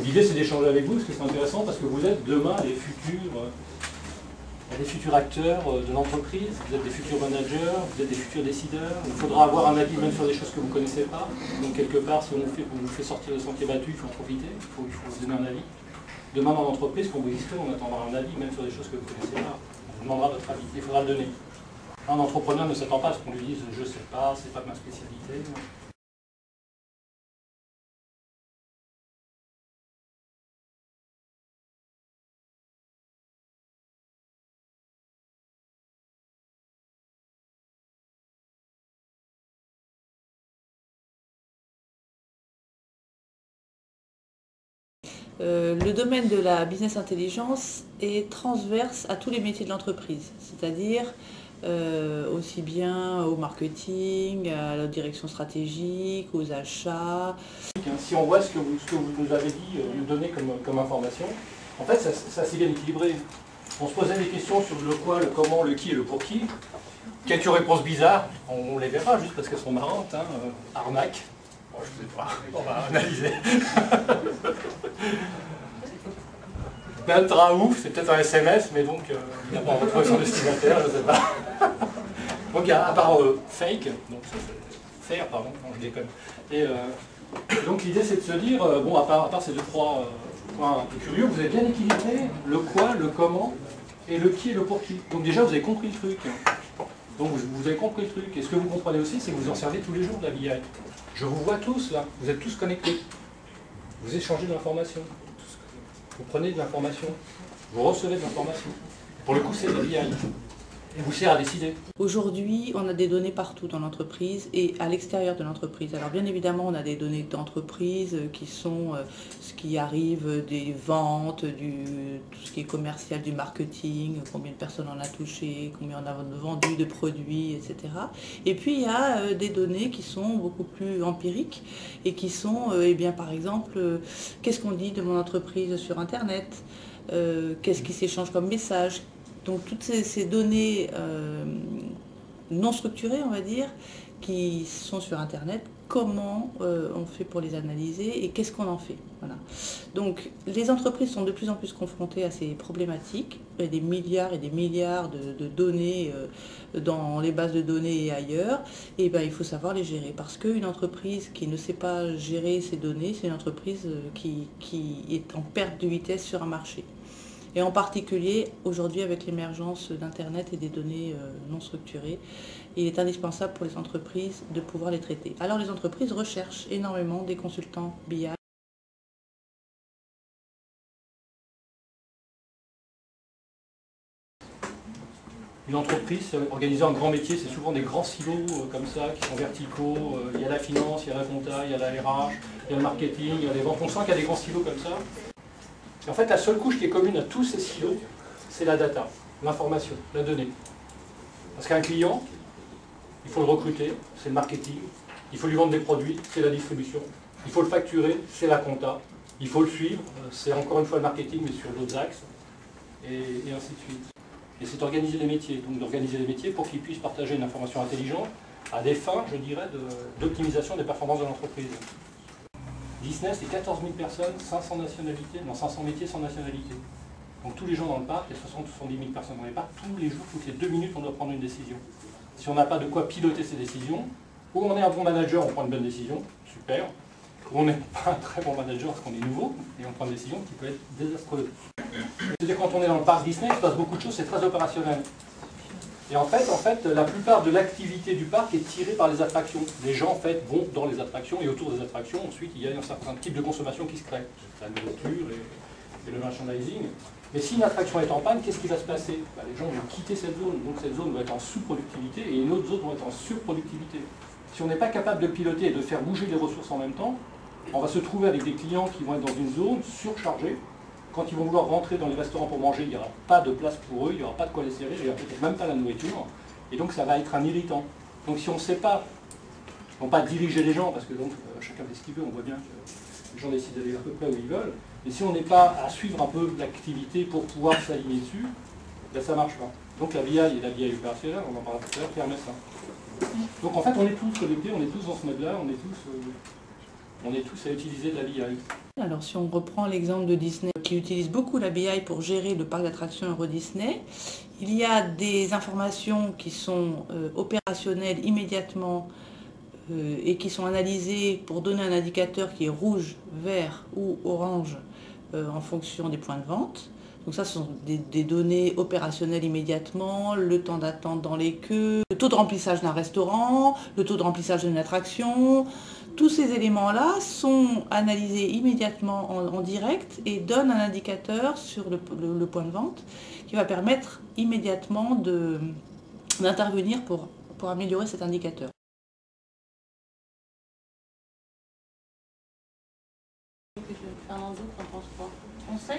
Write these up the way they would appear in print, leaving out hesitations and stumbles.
L'idée c'est d'échanger avec vous, parce que c'est intéressant, parce que vous êtes demain les futurs acteurs de l'entreprise, vous êtes des futurs managers, vous êtes des futurs décideurs. Il faudra avoir un avis même sur des choses que vous ne connaissez pas. Donc quelque part, si on vous fait sortir le sentier battu, il faut en profiter, il faut vous donner un avis. Demain dans l'entreprise, quand vous existez, on attendra un avis même sur des choses que vous ne connaissez pas. On vous demandera votre avis, il faudra le donner. Un entrepreneur ne s'attend pas à ce qu'on lui dise « je ne sais pas, c'est pas ma spécialité ». Le domaine de la business intelligence est transverse à tous les métiers de l'entreprise, c'est-à-dire aussi bien au marketing, à la direction stratégique, aux achats. Si on voit ce que vous nous avez dit, nous donner comme information, en fait c'est assez bien équilibré. On se posait des questions sur le quoi, le comment, le qui et le pour qui. Quelques réponses bizarres, on les verra juste parce qu'elles sont marrantes, hein, arnaque. Bon, je sais pas, on va analyser. Ouf, c'est peut-être un SMS, mais donc il n'a pas retrouvé son destinataire, je ne sais pas. Donc à part fake, donc ça c'est faire, pardon, non, je déconne. Et donc l'idée c'est de se dire, bon, à part ces deux, trois points un peu curieux, vous avez bien équilibré le quoi, le comment, et le qui et le pour qui. Donc déjà vous avez compris le truc. Donc vous avez compris le truc. Et ce que vous comprenez aussi, c'est que vous en servez tous les jours de la BI. Je vous vois tous là, vous êtes tous connectés. Vous échangez de l'information. Vous prenez de l'information. Vous recevez de l'information. Pour le coup, c'est de la BI. Et vous sert à décider. Aujourd'hui, on a des données partout dans l'entreprise et à l'extérieur de l'entreprise. Alors bien évidemment, on a des données d'entreprise qui sont ce qui arrive des ventes, tout ce qui est commercial, du marketing, combien de personnes on a touché, combien on a vendu de produits, etc. Et puis il y a des données qui sont beaucoup plus empiriques et qui sont, eh bien, par exemple, qu'est-ce qu'on dit de mon entreprise sur Internet, qu'est-ce qui s'échange comme message. Donc toutes ces données non structurées, on va dire, qui sont sur Internet, comment on fait pour les analyser et qu'est-ce qu'on en fait. Voilà. Donc les entreprises sont de plus en plus confrontées à ces problématiques. Il y a des milliards et des milliards de données dans les bases de données et ailleurs. Et ben, il faut savoir les gérer parce qu'une entreprise qui ne sait pas gérer ces données, c'est une entreprise qui est en perte de vitesse sur un marché. Et en particulier, aujourd'hui, avec l'émergence d'Internet et des données non structurées, il est indispensable pour les entreprises de pouvoir les traiter. Alors les entreprises recherchent énormément des consultants BI. Une entreprise organisée en grands métiers, c'est souvent des grands silos comme ça, qui sont verticaux. Il y a la finance, il y a la compta, il y a la RH, il y a le marketing, il y a les ventes. On sent qu'il y a des grands silos comme ça. Et en fait, la seule couche qui est commune à tous ces silos, c'est la data, l'information, la donnée. Parce qu'un client, il faut le recruter, c'est le marketing. Il faut lui vendre des produits, c'est la distribution. Il faut le facturer, c'est la compta. Il faut le suivre, c'est encore une fois le marketing, mais sur d'autres axes, et ainsi de suite. Et c'est organiser les métiers, donc d'organiser les métiers pour qu'ils puissent partager une information intelligente à des fins, je dirais, d'optimisation des performances de l'entreprise. Disney, c'est 14 000 personnes, 500 nationalités, non 500 métiers sans nationalité. Donc tous les gens dans le parc, il y a 60 ou 70 000 personnes dans les parcs, tous les jours, toutes les 2 minutes, on doit prendre une décision. Si on n'a pas de quoi piloter ces décisions, ou on est un bon manager, on prend une bonne décision, super, ou on n'est pas un très bon manager parce qu'on est nouveau, et on prend une décision qui peut être désastreuse. C'est-à-dire quand on est dans le parc Disney, il se passe beaucoup de choses, c'est très opérationnel. Et en fait, la plupart de l'activité du parc est tirée par les attractions. Les gens, en fait, vont dans les attractions et autour des attractions, ensuite, il y a un certain type de consommation qui se crée. La nourriture et le merchandising. Mais si une attraction est en panne, qu'est-ce qui va se passer? Les gens vont quitter cette zone, donc cette zone va être en sous-productivité et une autre zone va être en surproductivité. Si on n'est pas capable de piloter et de faire bouger les ressources en même temps, on va se trouver avec des clients qui vont être dans une zone surchargée. Quand ils vont vouloir rentrer dans les restaurants pour manger, il n'y aura pas de place pour eux, il n'y aura pas de quoi les serrer, il n'y aura peut-être même pas la nourriture. Et donc ça va être un irritant. Donc si on ne sait pas, non pas diriger les gens, parce que donc chacun fait ce qu'il veut, on voit bien que les gens décident d'aller à peu près où ils veulent, mais si on n'est pas à suivre un peu l'activité pour pouvoir s'aligner dessus, ben ça ne marche pas. Donc la BI et la BI opérationnelle, on en parlera tout à l'heure, permet ça. Donc en fait on est tous connectés, on est tous dans ce mode-là, on est tous à utiliser de la BI. Alors si on reprend l'exemple de Disney qui utilise beaucoup la BI pour gérer le parc d'attractions Euro Disney, il y a des informations qui sont opérationnelles immédiatement et qui sont analysées pour donner un indicateur qui est rouge, vert ou orange en fonction des points de vente. Donc ça, ce sont des données opérationnelles immédiatement, le temps d'attente dans les queues, le taux de remplissage d'un restaurant, le taux de remplissage d'une attraction. Tous ces éléments-là sont analysés immédiatement en direct et donnent un indicateur sur le point de vente qui va permettre immédiatement d'intervenir pour améliorer cet indicateur.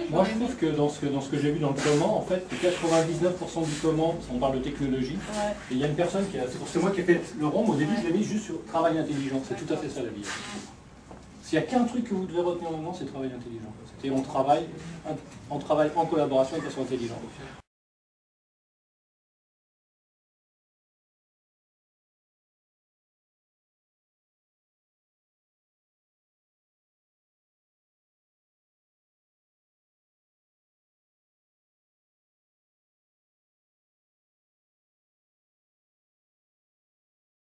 Moi, je trouve que dans ce que j'ai vu dans le comment, en fait, 99% du comment, on parle de technologie, ouais. Et il y a une personne qui a... C'est moi qui ai fait le rond, au début, ouais. Je l'ai mis juste sur travail intelligent. C'est tout à fait ça, la vie. S'il n'y a qu'un truc que vous devez retenir au moment, c'est travail intelligent. C'était on travaille en collaboration de façon intelligente.